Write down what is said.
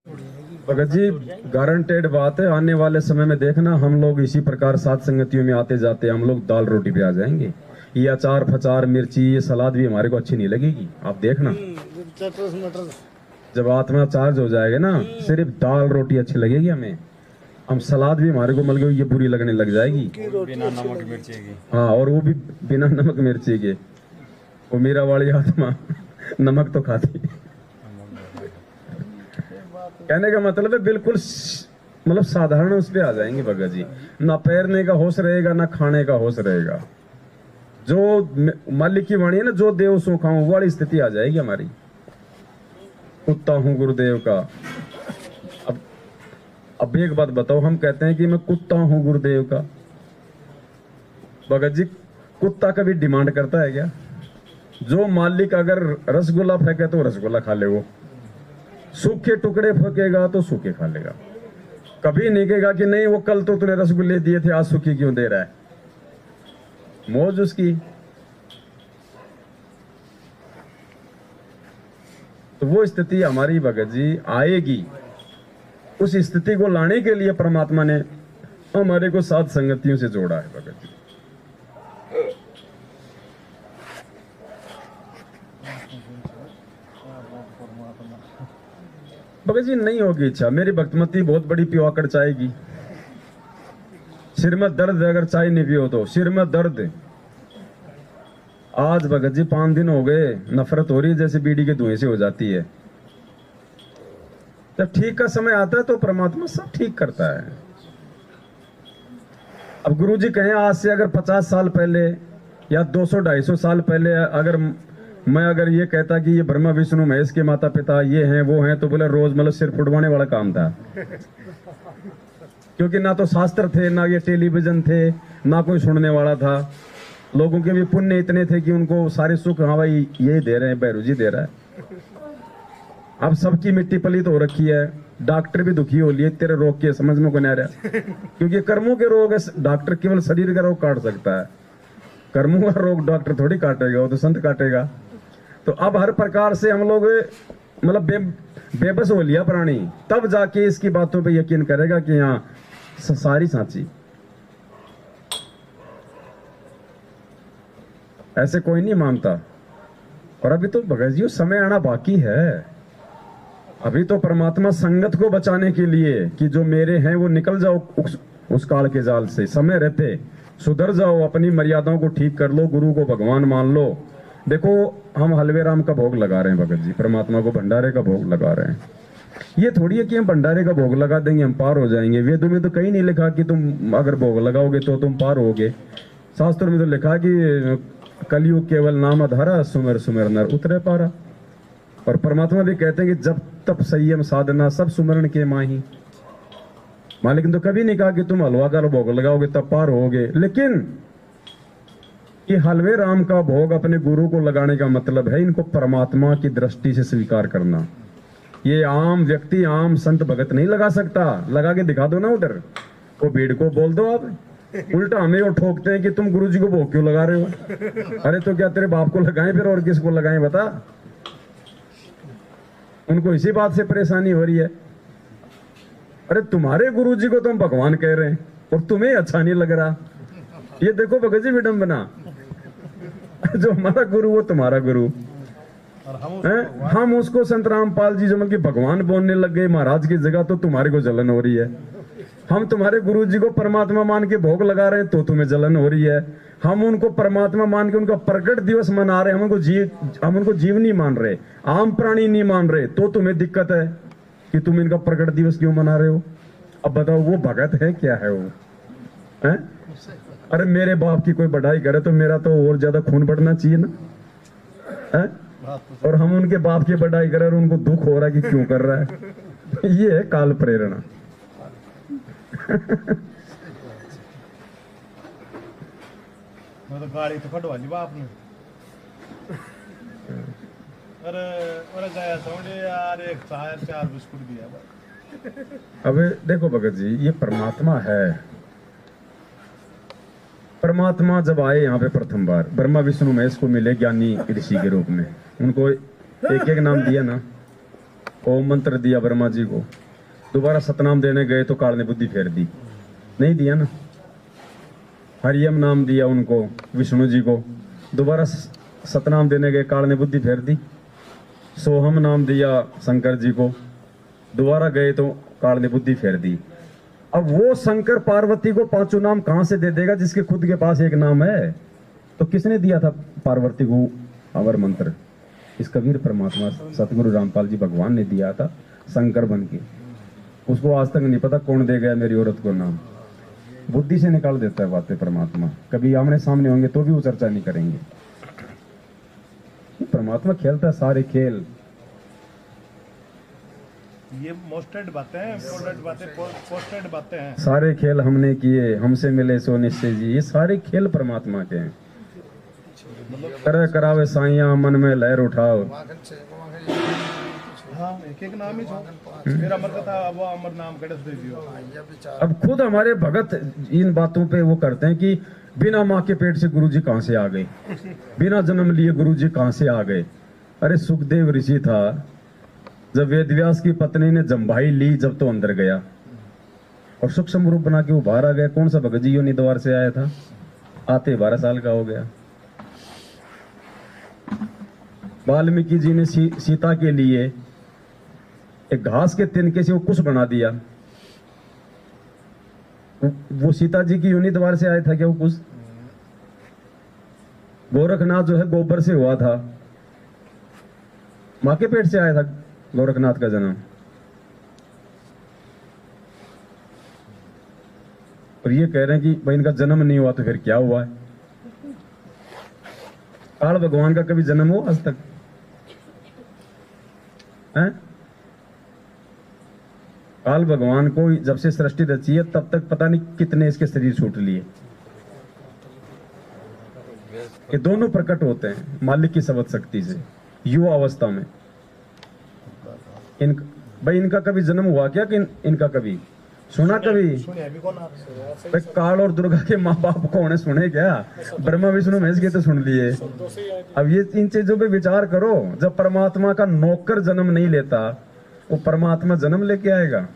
Bhagat ji guaranteed बात है, आने वाले समय में देखना हम लोग इसी प्रकार साथ संगतियों में आते जाते हम लोग दाल रोटी पे आ जाएंगे। ये अचार फचार मिर्ची ये सलाद भी हमारे को अच्छी नहीं लगेगी। आप देखना जब आत्मा चार्ज हो जाएगा ना सिर्फ दाल रोटी अच्छी लगेगी हमें। हम सलाद भी हमारे को मिल गई ये बुरी लगने लग जाएगी बिना नमक मिर्ची की। हाँ, और वो भी बिना नमक मिर्ची के। वो मेरा वाली आत्मा नमक तो खाती। कहने का मतलब है बिल्कुल मतलब साधारण उस पे आ जाएंगे भगत जी। ना पैरने का होश रहेगा ना खाने का होश रहेगा। जो मालिक की वाणी है ना, जो देव सो खाऊं वाली स्थिति आ जाएगी हमारी। कुत्ता हूं गुरुदेव का। अब एक बात बताओ, हम कहते हैं कि मैं कुत्ता हूं गुरुदेव का। भगत जी कुत्ता कभी डिमांड करता है क्या? जो मालिक अगर रसगुल्ला फेंके तो रसगुल्ला खा ले, वो सूखे टुकड़े फेंकेगा तो सूखे खा लेगा। कभी नहीं कहेगा कि नहीं वो कल तो तूने रसगुल्ले दिए थे आज सूखी क्यों दे रहा है। मौज उसकी। तो वो स्थिति हमारी भगत जी आएगी। उस स्थिति को लाने के लिए परमात्मा ने हमारे को साथ संगतियों से जोड़ा है भगत जी। भगत जी नहीं होगी इच्छा, मेरी भक्तमती बहुत बड़ी पिवाकड़ चाहेगी। सिर में दर्द है, अगर चाय नहीं पियो तो सिर में दर्द। आज भगत जी 5 दिन हो गए, नफरत हो रही है जैसे बीड़ी के धुएं से हो जाती है। जब ठीक का समय आता है तो परमात्मा सब ठीक करता है। अब गुरुजी कहें आज से अगर 50 साल पहले या 200-250 साल पहले अगर ये कहता कि ये ब्रह्मा विष्णु महेश के माता पिता ये हैं वो हैं, तो बोले रोज मतलब सिर फुटवाने वाला काम था। क्योंकि ना तो शास्त्र थे, ना ये टेलीविजन थे, ना कोई सुनने वाला था। लोगों के भी पुण्य इतने थे कि उनको सारे सुख हाँ भाई यही दे रहे हैं, भैरू जी दे रहा है। अब सबकी मिट्टी पलीत हो रखी है। डॉक्टर भी दुखी हो लिए, तेरे रोग के समझ में को नहीं आ रहा। क्योंकि कर्मों के रोग है, डॉक्टर केवल शरीर का रोग काट सकता है। कर्मों का रोग डॉक्टर थोड़ी काटेगा, वो तो संत काटेगा। तो अब हर प्रकार से हम लोग मतलब बेबस हो लिया प्राणी, तब जाके इसकी बातों पे यकीन करेगा कि हाँ सारी सांची। ऐसे कोई नहीं मानता। और अभी तो भगत जी समय आना बाकी है। अभी तो परमात्मा संगत को बचाने के लिए कि जो मेरे हैं वो निकल जाओ उस काल के जाल से, समय रहते सुधर जाओ, अपनी मर्यादाओं को ठीक कर लो, गुरु को भगवान मान लो। देखो हम हलवे राम का भोग लगा रहे हैं भगत जी, परमात्मा को भंडारे का भोग लगा रहे हैं। ये थोड़ी है कि हम भंडारे का भोग लगा देंगे हम पार हो जाएंगे। वेदों में तो कहीं नहीं लिखा कि तुम अगर भोग लगाओगे तो तुम पार होगे। शास्त्र में तो लिखा कि कलयुग केवल नाम आधारा, सुमेर सुमेर नर उतरे पारा। और परमात्मा भी कहते हैं कि जब तप संयम साधना सब सुमरण के माही। मालिक ने तो कभी नहीं कहा कि तुम हलवा का भोग लगाओगे तब पार होगे। लेकिन ये हलवे राम का भोग अपने गुरु को लगाने का मतलब है इनको परमात्मा की दृष्टि से स्वीकार करना। ये आम व्यक्ति आम संत भगत नहीं लगा सकता। लगा के दिखा दो ना उधर, वो भीड़ को बोल दो आप। उल्टा हमें वो ठोकते हैं कि तुम गुरु जी को भोग क्यों लगा रहे हो। अरे तो क्या तेरे बाप को लगाएं फिर और किसको लगाएं बता। उनको इसी बात से परेशानी हो रही है। अरे तुम्हारे गुरु जी को तुम भगवान कह रहे हैं और तुम्हें अच्छा नहीं लग रहा। ये देखो भगत जी विडंबना। जो हमारा गुरु वो तुम्हारा गुरु, हम उसको संत रामपाल जी जो मतलब भगवान बोलने लग गए महाराज की जगह, तो तुम्हारे को जलन हो रही है। हम तुम्हारे गुरु जी को परमात्मा मान के भोग लगा रहे हैं तो तुम्हें जलन हो रही है। हम उनको परमात्मा मान के उनका प्रकट दिवस मना रहे हैं, हम उनको जीव नहीं मान रहे, आम प्राणी नहीं मान रहे, तो तुम्हें दिक्कत है कि तुम इनका प्रकट दिवस क्यों मना रहे हो। अब बताओ वो भगत है क्या है वो है? अरे मेरे बाप की कोई बढ़ाई करे तो मेरा तो और ज्यादा खून बढ़ना चाहिए ना है? और हम उनके बाप की बढ़ाई करें और उनको दुख हो रहा है कि क्यों कर रहा है। ये है काल प्रेरणा। तो गाड़ी तो फटवा ली बाप ने। अरे गया समझे यार, एक चार बिस्कुट दिया। अब देखो भगत जी ये परमात्मा है। परमात्मा जब आए यहाँ पे प्रथम बार ब्रह्मा विष्णु महेश को मिले ज्ञानी ऋषि के रूप में, उनको एक एक नाम दिया ना। ओम मंत्र दिया ब्रह्मा जी को, दोबारा सतनाम देने गए तो काल ने बुद्धि फेर दी, नहीं दिया ना। हरियम नाम दिया उनको विष्णु जी को, दोबारा सतनाम देने गए काल ने बुद्धि फेर दी। सोहम नाम दिया शंकर जी को, दोबारा गए तो काल ने बुद्धि फेर दी। अब वो शंकर पार्वती को पांचों नाम कहां से दे देगा जिसके खुद के पास एक नाम है? तो किसने दिया था पार्वती को अमर मंत्र? इस कबीर परमात्मा सतगुरु रामपाल जी भगवान ने दिया था शंकर बन के। उसको आज तक नहीं पता कौन दे गया मेरी औरत को नाम। बुद्धि से निकाल देता है बातें परमात्मा। कभी आमने सामने होंगे तो भी वो चर्चा नहीं करेंगे। परमात्मा खेलता है सारे खेल। ये मोस्टेड बातें हैं, इम्पोर्टेंट बातें, पोस्टेड बातें हैं। सारे खेल हमने किए, हमसे मिले सो निश्चय जी, ये सारे खेल परमात्मा के हैं। करे करावे साइया मन में लहर उठाओ। हाँ, एक एक नाम ही छो। फिर अमर कथा वो अमर नाम कड़े दे दियो। अब खुद हमारे भगत इन बातों पे वो करते हैं कि बिना माँ के पेट से गुरुजी कहां से आ गए, बिना जन्म लिए गुरुजी कहां से आ गए। अरे सुखदेव ऋषि था, जब वेदव्यास की पत्नी ने जम्भाई ली जब तो अंदर गया और सूक्ष्म रूप बना के वो बाहर आ गया। कौन सा भगत जी योनि द्वार से आया था? आते 12 साल का हो गया। वाल्मीकि जी ने सीता के लिए एक घास के तिनके से वो कुश बना दिया। वो सीता जी की योनि द्वार से आया था क्या वो कुश? गोरखनाथ जो है गोबर से हुआ था, मां के पेट से आया था गोरखनाथ का जन्म। और ये कह रहे हैं कि भाई इनका जन्म नहीं हुआ तो फिर क्या हुआ है? काल भगवान का कभी जन्म हुआ आज तक है? काल भगवान को जब से सृष्टि रची है तब तक पता नहीं कितने इसके शरीर छूट लिए। ये दोनों प्रकट होते हैं मालिक की सबद शक्ति से युवा अवस्था में। भाई इनका कभी जन्म हुआ क्या कि इनका कभी सुना? कभी भाई काल और दुर्गा के माँ बाप कौन है सुने क्या? ब्रह्मा विष्णु महेश के तो सुन लिए। अब ये इन चीजों पे विचार करो। जब परमात्मा का नौकर जन्म नहीं लेता वो परमात्मा जन्म लेके आएगा?